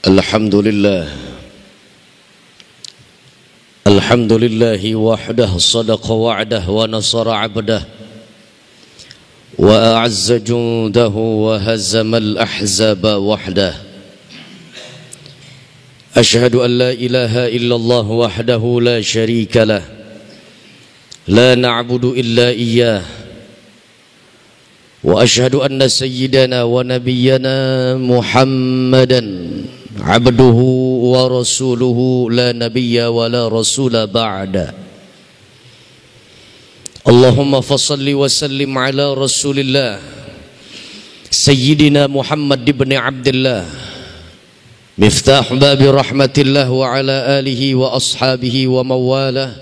Alhamdulillah wahdah sadaqa wa'dah wa nasara 'abdah wa a'azza jundahu wa hazama al-ahzaba wahdah. Ashhadu an la ilaha illallah wahdahu la sharika lah, la na'budu illa iyyah, wa ashhadu anna sayyidana wa nabiyyana Muhammadan abduhu wa rasuluhu la nabiyya wa la rasula ba'da. Allahumma fasalli wa sallim ala rasulillah Sayyidina Muhammad ibn Abdullah miftah babi rahmatillah wa ala alihi wa ashabihi wa mawalah,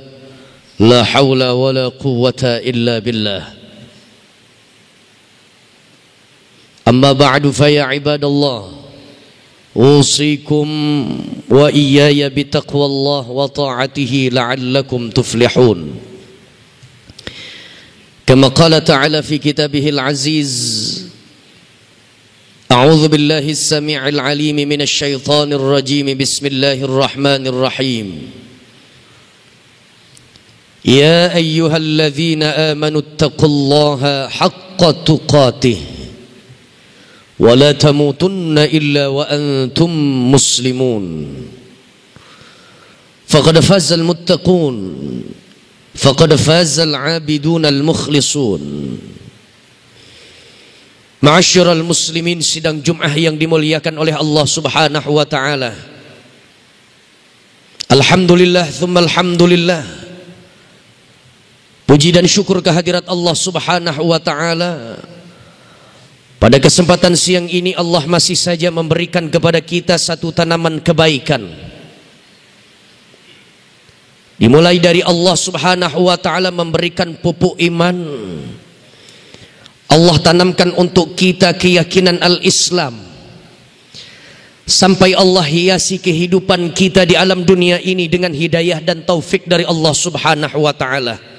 la hawla wa la quwwata illa billah. Amma ba'du fa ya ibadallah, usikum wa iyaya bitaqwallah wa ta'atihi la'allakum tuflihun. Kama qala ta'ala fi kitabihil aziz, a'udzu billahi as-sami'il 'alim minasy syaithanir rajim, bismillahir rahmanir rahim. Ya ayyuhalladzina amanu taqullaha haqqa tuqatih ولا تموتن إلا وأنتم مسلمون فقد فاز المتقون فقد فاز العابدون المخلصون. Ma'asyiral muslimin, sidang Jum'ah yang dimuliakan oleh Allah Subhanahu wa taala. Alhamdulillah tsumma alhamdulillah. Puji dan syukur kehadirat Allah Subhanahu wa taala. Pada kesempatan siang ini Allah masih saja memberikan kepada kita satu tanaman kebaikan. Dimulai dari Allah Subhanahu wa taala memberikan pupuk iman. Allah tanamkan untuk kita keyakinan al-Islam. Sampai Allah hiasi kehidupan kita di alam dunia ini dengan hidayah dan taufik dari Allah Subhanahu wa taala.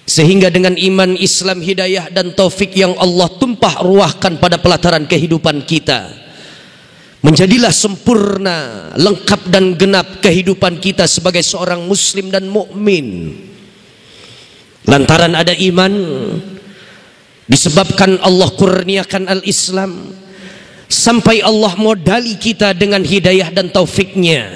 Sehingga dengan iman, Islam, hidayah dan taufik yang Allah tumpah ruahkan pada pelataran kehidupan kita, menjadilah sempurna, lengkap dan genap kehidupan kita sebagai seorang muslim dan mukmin. Lantaran ada iman, disebabkan Allah kurniakan al-Islam, sampai Allah modali kita dengan hidayah dan taufiknya.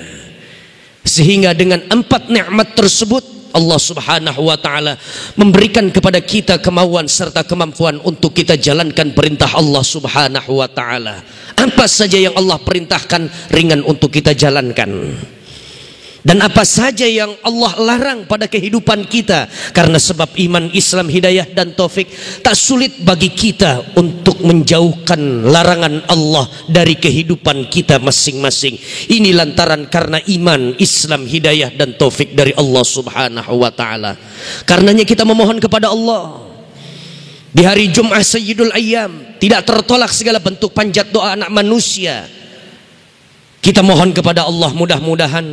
Sehingga dengan 4 nikmat tersebut Allah Subhanahu wa taala memberikan kepada kita kemauan serta kemampuan untuk kita jalankan perintah Allah Subhanahu wa taala. Apa saja yang Allah perintahkan ringan untuk kita jalankan, dan apa saja yang Allah larang pada kehidupan kita, karena sebab iman, Islam, hidayah dan taufik tak sulit bagi kita untuk menjauhkan larangan Allah dari kehidupan kita masing-masing. Ini lantaran karena iman, Islam, hidayah dan taufik dari Allah Subhanahu wa taala. Karenanya kita memohon kepada Allah di hari Jum'ah Sayyidul Ayyam, tidak tertolak segala bentuk panjat doa anak manusia. Kita mohon kepada Allah, mudah-mudahan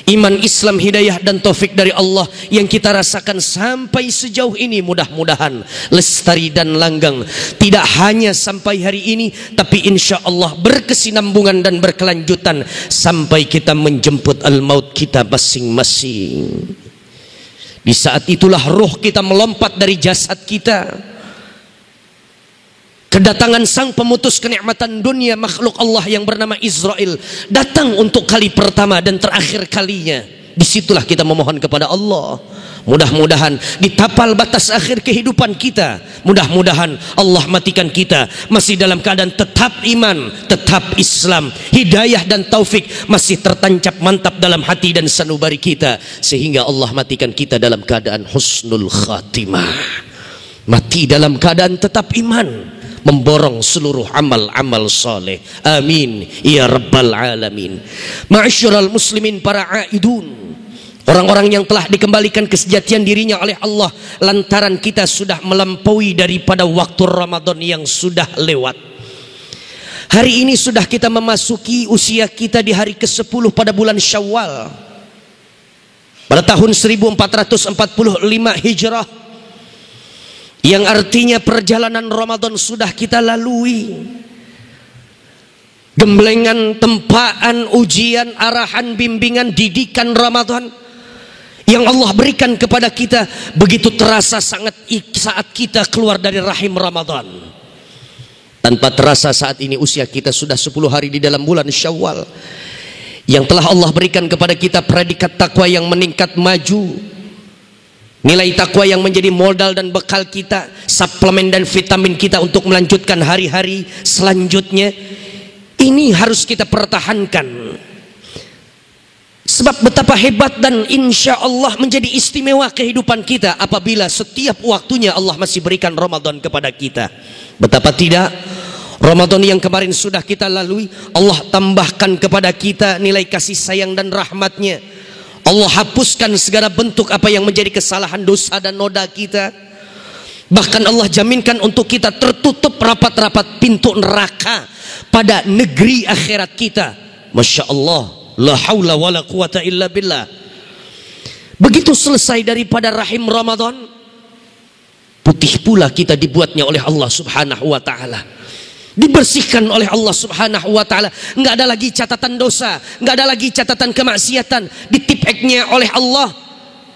iman, Islam, hidayah dan taufik dari Allah yang kita rasakan sampai sejauh ini mudah-mudahan lestari dan langgang. Tidak hanya sampai hari ini, tapi insya Allah berkesinambungan dan berkelanjutan sampai kita menjemput al-maut kita masing-masing. Di saat itulah ruh kita melompat dari jasad kita. Kedatangan sang pemutus kenikmatan dunia, makhluk Allah yang bernama Israel, datang untuk kali pertama dan terakhir kalinya. Disitulah kita memohon kepada Allah, mudah-mudahan di tapal batas akhir kehidupan kita, mudah-mudahan Allah matikan kita masih dalam keadaan tetap iman, tetap Islam, hidayah dan taufik masih tertancap mantap dalam hati dan sanubari kita, sehingga Allah matikan kita dalam keadaan husnul khatimah, mati dalam keadaan tetap iman, memborong seluruh amal-amal soleh. Amin ya rabbal alamin. Ma'asyiral muslimin, para aidun, orang-orang yang telah dikembalikan kesejatian dirinya oleh Allah lantaran kita sudah melampaui daripada waktu Ramadan yang sudah lewat. Hari ini sudah kita memasuki usia kita di hari ke-10 pada bulan Syawal pada tahun 1445 Hijrah, yang artinya perjalanan Ramadan sudah kita lalui. Gemblengan, tempaan, ujian, arahan, bimbingan, didikan Ramadan yang Allah berikan kepada kita begitu terasa sangat saat kita keluar dari rahim Ramadan. Tanpa terasa saat ini usia kita sudah 10 hari di dalam bulan Syawal yang telah Allah berikan kepada kita predikat takwa yang meningkat maju, nilai takwa yang menjadi modal dan bekal kita, suplemen dan vitamin kita untuk melanjutkan hari-hari selanjutnya. Ini harus kita pertahankan. Sebab betapa hebat dan insya Allah menjadi istimewa kehidupan kita apabila setiap waktunya Allah masih berikan Ramadan kepada kita. Betapa tidak, Ramadan yang kemarin sudah kita lalui, Allah tambahkan kepada kita nilai kasih sayang dan rahmatnya. Allah hapuskan segala bentuk apa yang menjadi kesalahan, dosa dan noda kita. Bahkan Allah jaminkan untuk kita tertutup rapat-rapat pintu neraka pada negeri akhirat kita. Masya Allah, la haula wa la quwata illa billah. Begitu selesai daripada rahim Ramadan, putih pula kita dibuatnya oleh Allah subhanahu wa ta'ala, dibersihkan oleh Allah subhanahu wa ta'ala. Nggak ada lagi catatan dosa, nggak ada lagi catatan kemaksiatan. Ditipeknya oleh Allah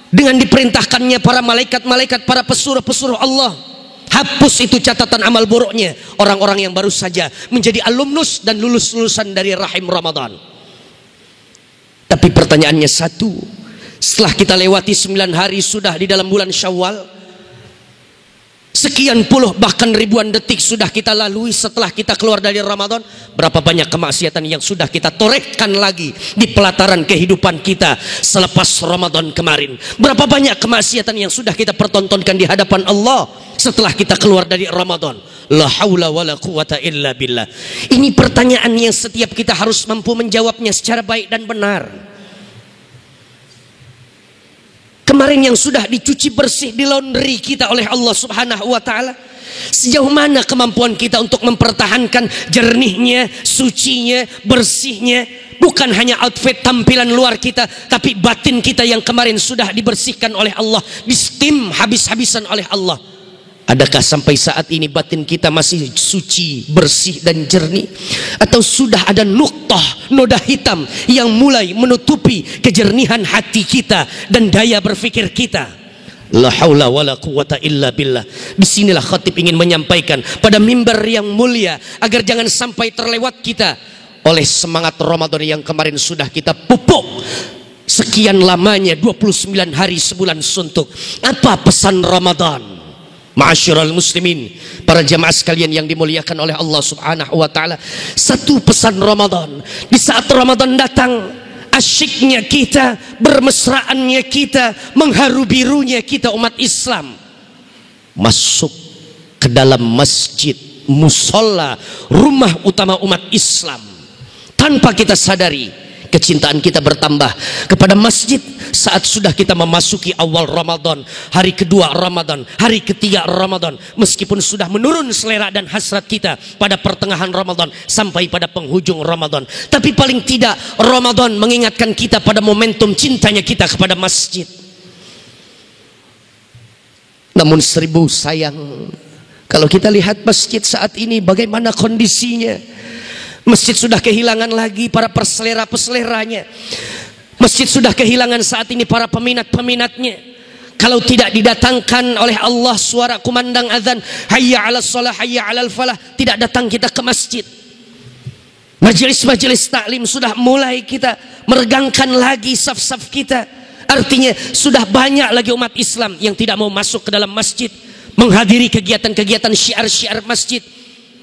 dengan diperintahkannya para malaikat-malaikat, para pesuruh-pesuruh Allah, hapus itu catatan amal buruknya orang-orang yang baru saja menjadi alumnus dan lulus-lulusan dari rahim Ramadan. Tapi pertanyaannya satu, setelah kita lewati 9 hari sudah di dalam bulan Syawal, sekian puluh bahkan ribuan detik sudah kita lalui setelah kita keluar dari Ramadan, berapa banyak kemaksiatan yang sudah kita torehkan lagi di pelataran kehidupan kita selepas Ramadan kemarin. Berapa banyak kemaksiatan yang sudah kita pertontonkan di hadapan Allah setelah kita keluar dari Ramadan. La haula wa la quwata illa billah. Ini pertanyaan yang setiap kita harus mampu menjawabnya secara baik dan benar. Kemarin yang sudah dicuci bersih di laundry kita oleh Allah subhanahu wa ta'ala, sejauh mana kemampuan kita untuk mempertahankan jernihnya, sucinya, bersihnya. Bukan hanya outfit tampilan luar kita, tapi batin kita yang kemarin sudah dibersihkan oleh Allah, di steam habis-habisan oleh Allah. Adakah sampai saat ini batin kita masih suci, bersih dan jernih? Atau sudah ada nuktah, noda hitam yang mulai menutupi kejernihan hati kita dan daya berfikir kita? La haula wa la quwata illa billah. Disinilah khatib ingin menyampaikan pada mimbar yang mulia, agar jangan sampai terlewat kita oleh semangat Ramadan yang kemarin sudah kita pupuk sekian lamanya, 29 hari sebulan suntuk. Apa pesan Ramadan? Ma'asyiral muslimin, para jamaah sekalian yang dimuliakan oleh Allah subhanahu wa ta'ala, satu pesan Ramadan. Di saat Ramadan datang, asyiknya kita, bermesraannya kita, mengharu birunya kita umat Islam, masuk ke dalam masjid, musola, rumah utama umat Islam. Tanpa kita sadari, kecintaan kita bertambah kepada masjid saat sudah kita memasuki awal Ramadan, hari kedua Ramadan, hari ketiga Ramadan. Meskipun sudah menurun selera dan hasrat kita pada pertengahan Ramadan sampai pada penghujung Ramadan, tapi paling tidak Ramadan mengingatkan kita pada momentum cintanya kita kepada masjid. Namun seribu sayang, kalau kita lihat masjid saat ini bagaimana kondisinya. Masjid sudah kehilangan lagi para peselera-peseleranya. Masjid sudah kehilangan saat ini para peminat-peminatnya. Kalau tidak didatangkan oleh Allah suara kumandang azan, hayya 'alas shalah, hayya 'alal falah, tidak datang kita ke masjid. Majelis-majelis taklim sudah mulai kita meregangkan lagi saf-saf kita. Artinya sudah banyak lagi umat Islam yang tidak mau masuk ke dalam masjid, menghadiri kegiatan-kegiatan syiar-syiar masjid.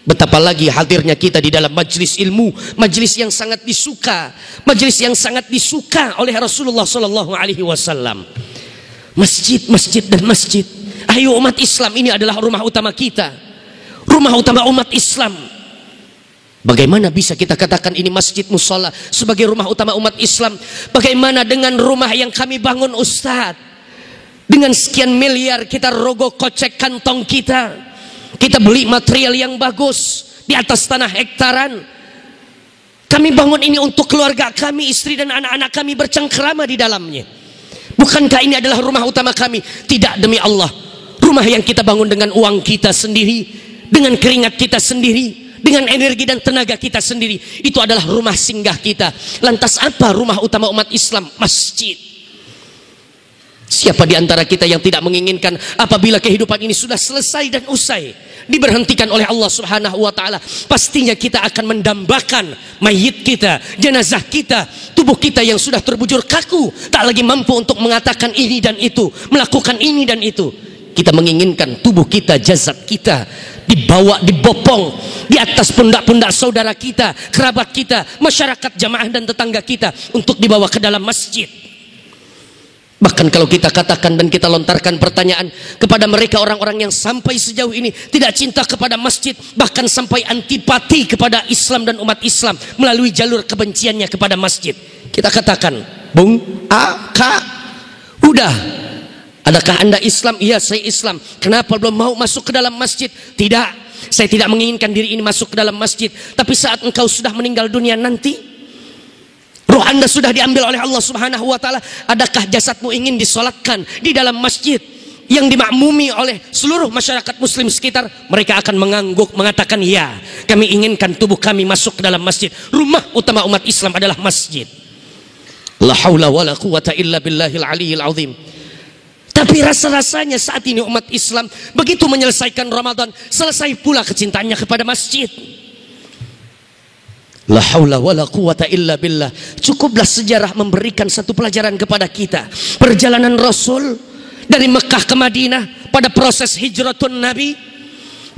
Betapa lagi hadirnya kita di dalam majelis ilmu, majelis yang sangat disuka, majelis yang sangat disuka oleh Rasulullah sallallahu alaihi wasallam. Masjid, masjid dan masjid. Ayo umat Islam, ini adalah rumah utama kita, rumah utama umat Islam. Bagaimana bisa kita katakan ini masjid musola sebagai rumah utama umat Islam? Bagaimana dengan rumah yang kami bangun Ustadz? Dengan sekian miliar kita rogoh kocek kantong kita. Kita beli material yang bagus di atas tanah hektaran. Kami bangun ini untuk keluarga kami, istri dan anak-anak kami bercengkrama di dalamnya. Bukankah ini adalah rumah utama kami? Tidak, demi Allah. Rumah yang kita bangun dengan uang kita sendiri, dengan keringat kita sendiri, dengan energi dan tenaga kita sendiri. Itu adalah rumah singgah kita. Lantas apa rumah utama umat Islam? Masjid. Siapa di antara kita yang tidak menginginkan apabila kehidupan ini sudah selesai dan usai, diberhentikan oleh Allah Subhanahu wa taala, pastinya kita akan mendambakan mayit kita, jenazah kita, tubuh kita yang sudah terbujur kaku, tak lagi mampu untuk mengatakan ini dan itu, melakukan ini dan itu. Kita menginginkan tubuh kita, jasad kita dibawa, dibopong di atas pundak-pundak saudara kita, kerabat kita, masyarakat jamaah dan tetangga kita untuk dibawa ke dalam masjid. Bahkan kalau kita katakan dan kita lontarkan pertanyaan kepada mereka, orang-orang yang sampai sejauh ini tidak cinta kepada masjid, bahkan sampai antipati kepada Islam dan umat Islam melalui jalur kebenciannya kepada masjid, kita katakan, Bung, Kak, udah, adakah Anda Islam? Iya, saya Islam. Kenapa belum mau masuk ke dalam masjid? Tidak, saya tidak menginginkan diri ini masuk ke dalam masjid. Tapi saat engkau sudah meninggal dunia nanti, roh Anda sudah diambil oleh Allah Subhanahu wa taala, adakah jasadmu ingin disolatkan di dalam masjid yang dimakmumi oleh seluruh masyarakat muslim sekitar? Mereka akan mengangguk, mengatakan, ya, kami inginkan tubuh kami masuk ke dalam masjid. Rumah utama umat Islam adalah masjid. La haula wala quwata illa billahil aliyil azim. Tapi rasa-rasanya saat ini umat Islam begitu menyelesaikan Ramadan, selesai pula kecintaannya kepada masjid. La haula wala quwata illa billah. Cukuplah sejarah memberikan satu pelajaran kepada kita. Perjalanan Rasul dari Mekah ke Madinah pada proses hijratun Nabi,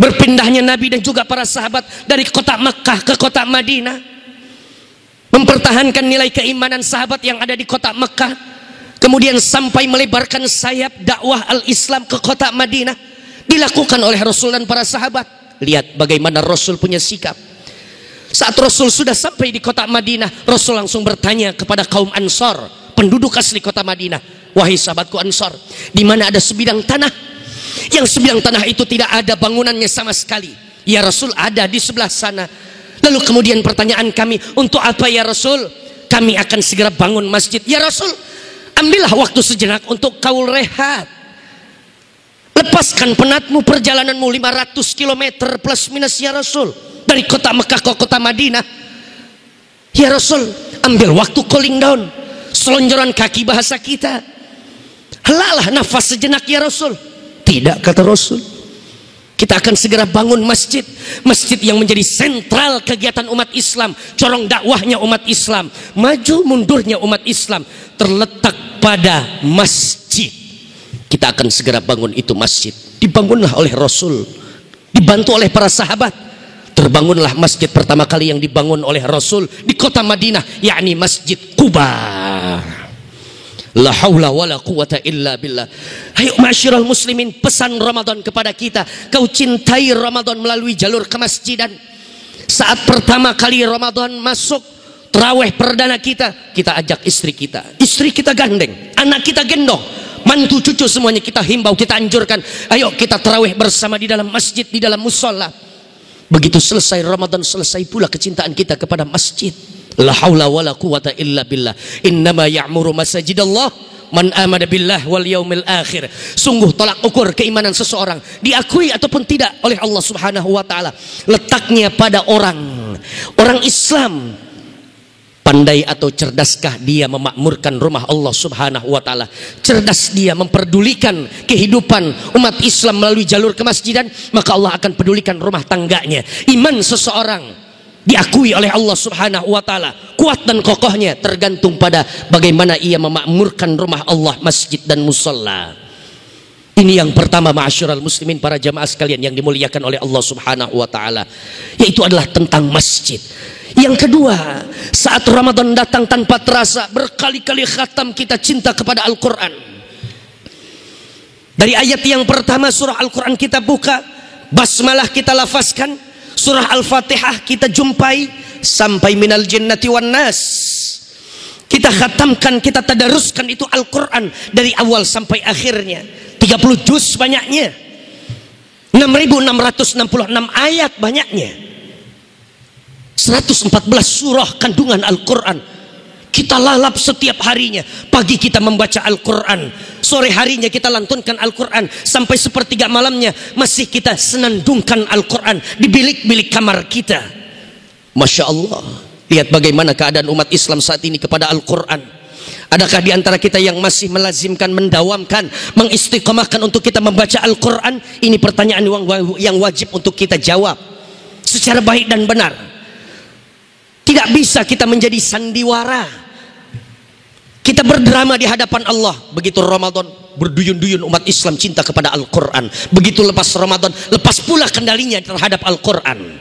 berpindahnya Nabi dan juga para sahabat dari kota Mekah ke kota Madinah, mempertahankan nilai keimanan sahabat yang ada di kota Mekah, kemudian sampai melebarkan sayap dakwah al-Islam ke kota Madinah, dilakukan oleh Rasul dan para sahabat. Lihat bagaimana Rasul punya sikap. Saat Rasul sudah sampai di kota Madinah, Rasul langsung bertanya kepada kaum Ansor, penduduk asli kota Madinah, wahai sahabatku Ansor, di mana ada sebidang tanah? Yang sebidang tanah itu tidak ada bangunannya sama sekali. Ya Rasul, ada di sebelah sana. Lalu kemudian pertanyaan kami, untuk apa ya Rasul? Kami akan segera bangun masjid. Ya Rasul, ambillah waktu sejenak untuk kau rehat. Lepaskan penatmu, perjalananmu 500 km plus minus ya Rasul, dari kota Mekah ke kota Madinah. Ya Rasul, ambil waktu cooling down, selonjoran kaki bahasa kita. Helalah nafas sejenak ya Rasul. Tidak, kata Rasul, kita akan segera bangun masjid. Masjid yang menjadi sentral kegiatan umat Islam, corong dakwahnya umat Islam, maju mundurnya umat Islam terletak pada masjid. Kita akan segera bangun itu masjid. Dibangunlah oleh Rasul, dibantu oleh para sahabat. Terbangunlah masjid pertama kali yang dibangun oleh Rasul di kota Madinah, yakni Masjid Quba. La haula wala quwata illa billah. Ayo ma'asyiral muslimin, pesan Ramadan kepada kita. Kau cintai Ramadan melalui jalur kemasjidan. Saat pertama kali Ramadan masuk, tarawih perdana kita ajak istri kita gandeng, anak kita gendong, mantu cucu semuanya kita himbau, kita anjurkan, ayo kita tarawih bersama di dalam masjid, di dalam musola. Begitu selesai Ramadan, selesai pula kecintaan kita kepada masjid. La haula wala quwata illa billah. Innama ya'muru masajidallah man amana billah wal yaumil akhir. Sungguh tolak ukur keimanan seseorang, diakui ataupun tidak oleh Allah Subhanahu wa taala, letaknya pada orang Islam. Pandai atau cerdaskah dia memakmurkan rumah Allah Subhanahu wa taala? Cerdas dia memperdulikan kehidupan umat Islam melalui jalur kemasjidan, maka Allah akan pedulikan rumah tangganya. Iman seseorang diakui oleh Allah Subhanahu wa taala, kuat dan kokohnya tergantung pada bagaimana ia memakmurkan rumah Allah, masjid dan musalla. Ini yang pertama, ma'asyiral muslimin, para jamaah sekalian yang dimuliakan oleh Allah Subhanahu wa taala, yaitu adalah tentang masjid. Yang kedua, saat Ramadan datang tanpa terasa, berkali-kali khatam kita cinta kepada Al-Quran. Dari ayat yang pertama surah Al-Quran kita buka, basmalah kita lafazkan, surah Al-Fatihah kita jumpai, sampai minal jinnati wan nas. Kita khatamkan, kita tadaruskan itu Al-Quran dari awal sampai akhirnya. 30 juz banyaknya, 6.666 ayat banyaknya, 114 surah kandungan Al-Quran. Kita lalap setiap harinya. Pagi kita membaca Al-Quran, sore harinya kita lantunkan Al-Quran, sampai sepertiga malamnya masih kita senandungkan Al-Quran di bilik-bilik kamar kita. Masya Allah, lihat bagaimana keadaan umat Islam saat ini kepada Al-Quran. Adakah di antara kita yang masih melazimkan, mendawamkan, mengistiqomahkan untuk kita membaca Al-Quran? Ini pertanyaan yang wajib untuk kita jawab secara baik dan benar. Tidak bisa kita menjadi sandiwara, kita berdrama di hadapan Allah. Begitu Ramadan, berduyun-duyun umat Islam cinta kepada Al-Quran. Begitu lepas Ramadan, lepas pula kendalinya terhadap Al-Quran.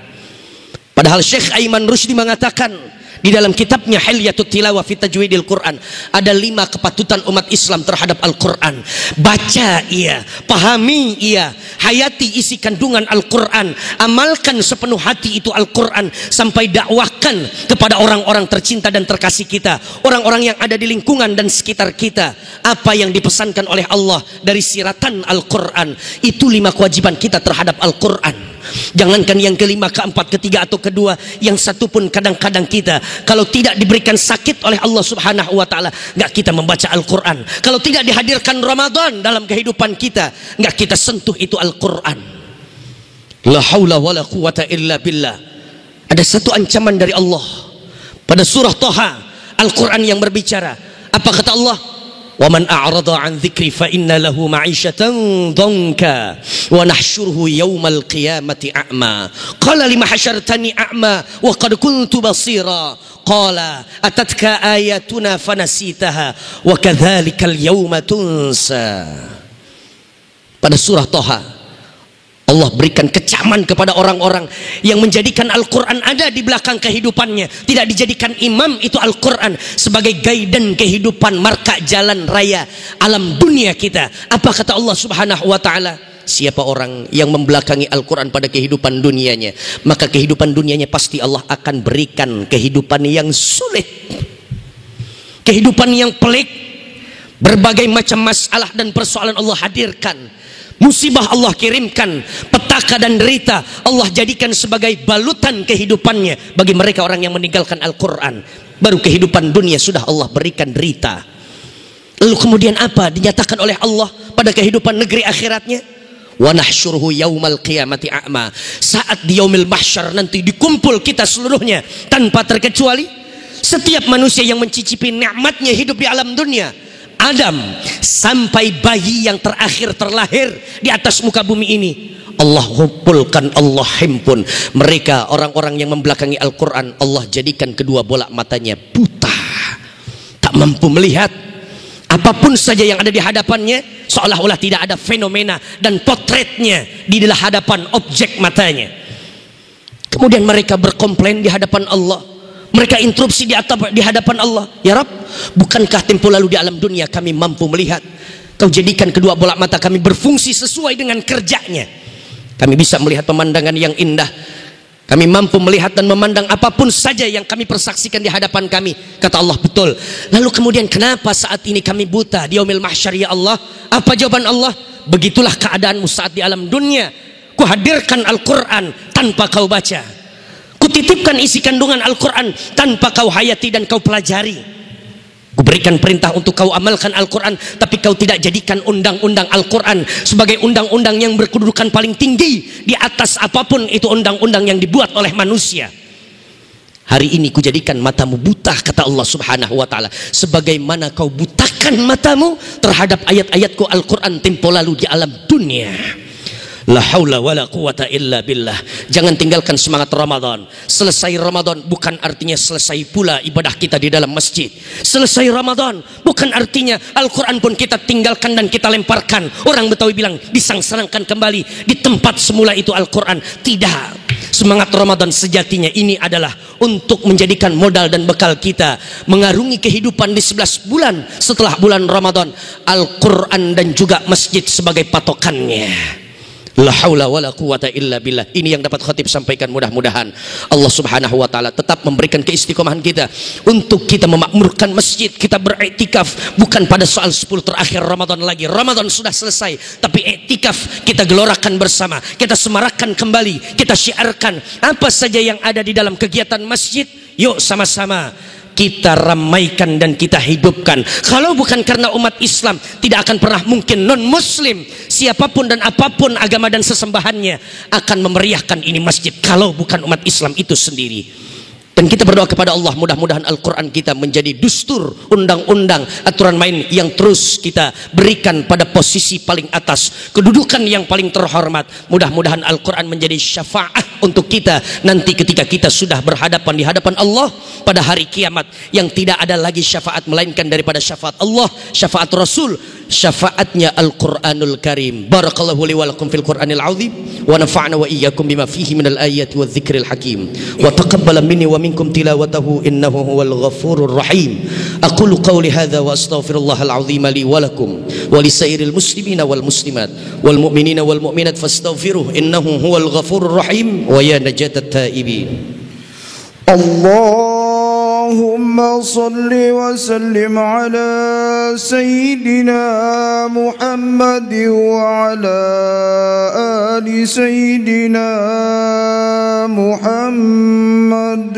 Padahal Syekh Aiman Rushdie mengatakan di dalam kitabnya Hilyatut Tilawah fi Tajwidil Quran, ada 5 kepatutan umat Islam terhadap Al-Quran. Baca ia, pahami ia, hayati isi kandungan Al-Quran, amalkan sepenuh hati itu Al-Quran, sampai dakwahkan kepada orang-orang tercinta dan terkasih kita, orang-orang yang ada di lingkungan dan sekitar kita, apa yang dipesankan oleh Allah dari siratan Al-Quran. Itu 5 kewajiban kita terhadap Al-Quran. Jangankan yang kelima, keempat, ketiga atau kedua, yang satu pun kadang-kadang kita kalau tidak diberikan sakit oleh Allah Subhanahu wa ta'ala, nggak kita membaca Al-Quran. Kalau tidak dihadirkan Ramadan dalam kehidupan kita, nggak kita sentuh itu Al-Quran. La haula wa la quwata illa billah. Ada satu ancaman dari Allah pada surah Thaha, Al-Quran yang berbicara. Apa kata Allah? Wa man a'rada an dzikri fa inna lahu ma'isyatan dhanka wa nahsyuruhu yaumal qiyamati a'ma qala lima hasyartani a'ma wa qad kuntu basira qala atatka ayatuna fanasitaha wa kadzalikal yauma tunsa. Pada surah Thaha Allah berikan kecaman kepada orang-orang yang menjadikan Al-Quran ada di belakang kehidupannya, tidak dijadikan imam itu Al-Quran sebagai guidance kehidupan, marka jalan raya alam dunia kita. Apa kata Allah Subhanahu wa ta'ala? Siapa orang yang membelakangi Al-Quran pada kehidupan dunianya, maka kehidupan dunianya pasti Allah akan berikan kehidupan yang sulit, kehidupan yang pelik. Berbagai macam masalah dan persoalan Allah hadirkan, musibah Allah kirimkan, petaka dan derita Allah jadikan sebagai balutan kehidupannya bagi mereka orang yang meninggalkan Al-Quran. Baru kehidupan dunia sudah Allah berikan derita. Lalu kemudian apa dinyatakan oleh Allah pada kehidupan negeri akhiratnya? Wa nahsyuruhu yaumal qiyamati a'ma. Saat di yaumil mahsyar nanti dikumpul kita seluruhnya tanpa terkecuali, setiap manusia yang mencicipi nikmatnya hidup di alam dunia, Adam sampai bayi yang terakhir terlahir di atas muka bumi ini, Allah kumpulkan, Allah himpun mereka. Orang-orang yang membelakangi Al-Quran, Allah jadikan kedua bola matanya buta, tak mampu melihat apapun saja yang ada di hadapannya, seolah-olah tidak ada fenomena dan potretnya di dalam hadapan objek matanya. Kemudian mereka berkomplain di hadapan Allah, mereka interupsi di hadapan Allah. Ya Rabb, bukankah tempo lalu di alam dunia kami mampu melihat? Kau jadikan kedua bola mata kami berfungsi sesuai dengan kerjanya. Kami bisa melihat pemandangan yang indah. Kami mampu melihat dan memandang apapun saja yang kami persaksikan di hadapan kami. Kata Allah, betul. Lalu kemudian kenapa saat ini kami buta di yaumil mahsyar ya Allah? Apa jawaban Allah? Begitulah keadaanmu saat di alam dunia. Kuhadirkan Al-Quran tanpa kau baca. Kutitipkan isi kandungan Al-Quran tanpa kau hayati dan kau pelajari. Kuberikan perintah untuk kau amalkan Al-Quran, tapi kau tidak jadikan undang-undang Al-Quran sebagai undang-undang yang berkedudukan paling tinggi di atas apapun itu undang-undang yang dibuat oleh manusia. Hari ini kujadikan matamu buta, kata Allah Subhanahu wa ta'ala, sebagaimana kau butakan matamu terhadap ayat-ayatku Al-Quran tempo lalu di alam dunia. La haula wala quwata illa billah. Jangan tinggalkan semangat Ramadan. Selesai Ramadan bukan artinya selesai pula ibadah kita di dalam masjid. Selesai Ramadan bukan artinya Al-Quran pun kita tinggalkan dan kita lemparkan. Orang Betawi bilang disangserangkan kembali di tempat semula itu Al-Quran. Tidak. Semangat Ramadan sejatinya ini adalah untuk menjadikan modal dan bekal kita mengarungi kehidupan di 11 bulan setelah bulan Ramadan. Al-Quran dan juga masjid sebagai patokannya. La haula wala quwata illa billah. Ini yang dapat khatib sampaikan. Mudah-mudahan Allah Subhanahu wa ta'ala tetap memberikan keistiqomahan kita untuk kita memakmurkan masjid. Kita beriktikaf bukan pada soal 10 terakhir Ramadan lagi. Ramadan sudah selesai, tapi iktikaf kita gelorakan bersama, kita semarakkan kembali, kita syiarkan apa saja yang ada di dalam kegiatan masjid. Yuk sama-sama kita ramaikan dan kita hidupkan. Kalau bukan karena umat Islam, tidak akan pernah mungkin non-muslim, siapapun dan apapun agama dan sesembahannya, akan memeriahkan ini masjid kalau bukan umat Islam itu sendiri. Dan kita berdoa kepada Allah, mudah-mudahan Al-Quran kita menjadi dustur, undang-undang, aturan main yang terus kita berikan pada posisi paling atas, kedudukan yang paling terhormat. Mudah-mudahan Al-Quran menjadi syafaat untuk kita nanti ketika kita sudah berhadapan di hadapan Allah pada hari kiamat, yang tidak ada lagi syafaat melainkan daripada syafaat Allah, syafaat Rasul, syafaatnya Al-Quranul Karim. Barakallahu li wa lakum fil Quranil azim, wa nafa'na wa iyyakum bima fihi minal ayati wa dzikril hakim, wa taqabbala minni wa minkum tilawatahu innahu huwal ghafurur rahim. Aqulu qawli hadza wa astaghfirullahal azim li wa lakum wa lisairil muslimina wal muslimat wal mu'minina wal mu'minat fastaghfiruh innahu huwal ghafurur rahim wa ya najatat taibin. Allahumma salli wa sallim ala sayyidina Muhammad wa ala ali sayyidina Muhammad.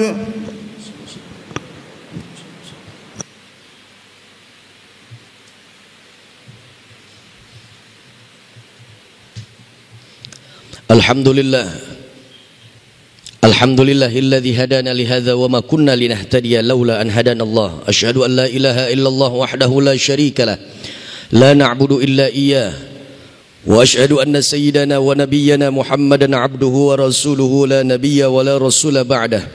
Alhamdulillah. Alhamdulillahilladzi hadana lihadza wa ma kunna linahtadiya laula an hadana Allah. Asyhadu an la ilaha illallah wahdahu la syarika lah, la na'budu illa iyyah. Wa asyhadu anna sayyidana wa nabiyyana Muhammadan abduhu wa rasuluhu la nabiyya wa la rasula ba'dah.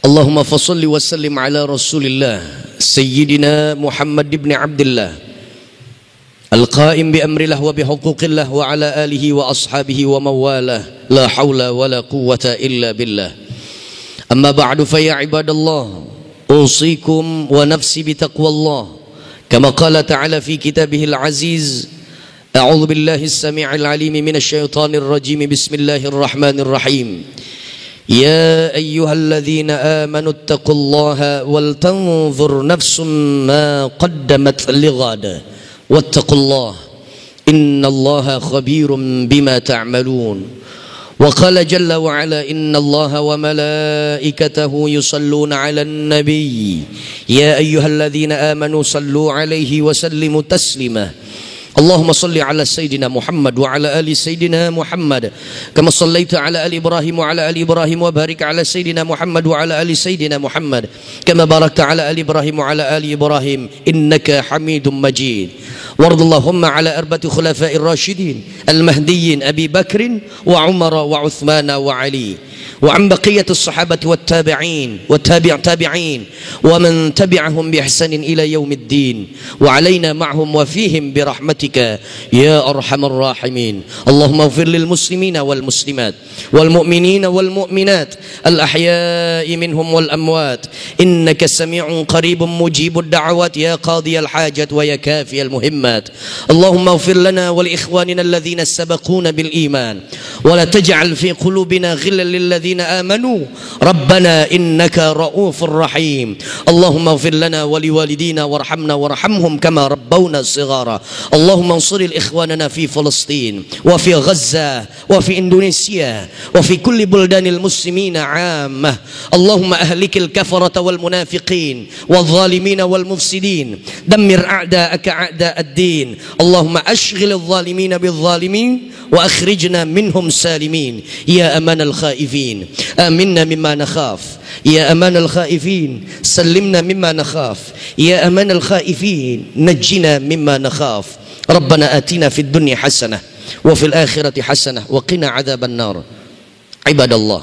Allahumma fashalli wa sallim ala Rasulillah sayyidina Muhammad ibn Abdullah القائم بأمر الله وبحقوق الله وعلى آله وأصحابه ومواله لا حول ولا قوة إلا بالله. أما بعد فيا عباد الله أوصيكم ونفسي بتقوى الله كما قال تعالى في كتابه العزيز أعوذ بالله السميع العليم من الشيطان الرجيم بسم الله الرحمن الرحيم يا أيها الذين آمنوا اتقوا الله ولتنظر نفس ما قدمت لغد واتقوا الله إن الله خبير بما تعملون. وقال جل وعلا إن الله وملائكته يصلون على النبي يا أيها الذين آمنوا صلوا عليه وسلموا تسليما. اللهم صل على سيدنا محمد وعلى آل سيدنا محمد كما صليت على آل إبراهيم وعلى آل إبراهيم وبارك على سيدنا محمد وعلى آل سيدنا محمد كما باركت على آل إبراهيم وعلى آل إبراهيم إنك حميد مجيد. وارض اللهم على أربعة خلفاء الراشدين المهديين أبي بكر وعمر وعثمان وعلي وعن بقية الصحابة والتابعين والتابعين ومن تبعهم بإحسان إلى يوم الدين وعلينا معهم وفيهم برحمتك يا أرحم الراحمين. اللهم اغفر للمسلمين والمسلمات والمؤمنين والمؤمنات الأحياء منهم والأموات إنك سميع قريب مجيب الدعوات يا قاضي الحاجات ويا كافي المهمات. اللهم اغفر لنا ولإخواننا الذين سبقونا بالإيمان ولا تجعل في قلوبنا غلا للذين آمنوا ربنا إنك رؤوف رحيم. اللهم اغفر لنا ولوالدينا وارحمنا وارحمهم كما ربونا صغارا. اللهم انصر الإخواننا في فلسطين وفي غزة وفي إندونيسيا وفي كل بلدان المسلمين عامة. اللهم أهلك الكفرة والمنافقين والظالمين والمفسدين. دمر أعداءك أعداء الدين. اللهم أشغل الظالمين بالظالمين وأخرجنا منهم سالمين يا أمان الخائفين. آمنا مما نخاف يا أمان الخائفين. سلمنا مما نخاف يا أمان الخائفين. نجنا مما نخاف. ربنا آتنا في الدنيا حسنة وفي الآخرة حسنة وقنا عذاب النار. عباد الله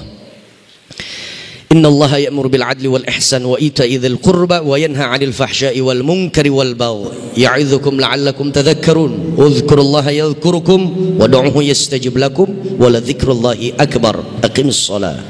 إن الله يأمر بالعدل والإحسان وإيتاء ذي القربى وينهى عن الفحشاء والمنكر والبغي يعظكم لعلكم تذكرون. اذكروا الله يذكركم ودعوه يستجب لكم ولذكر الله أكبر. أقم الصلاة.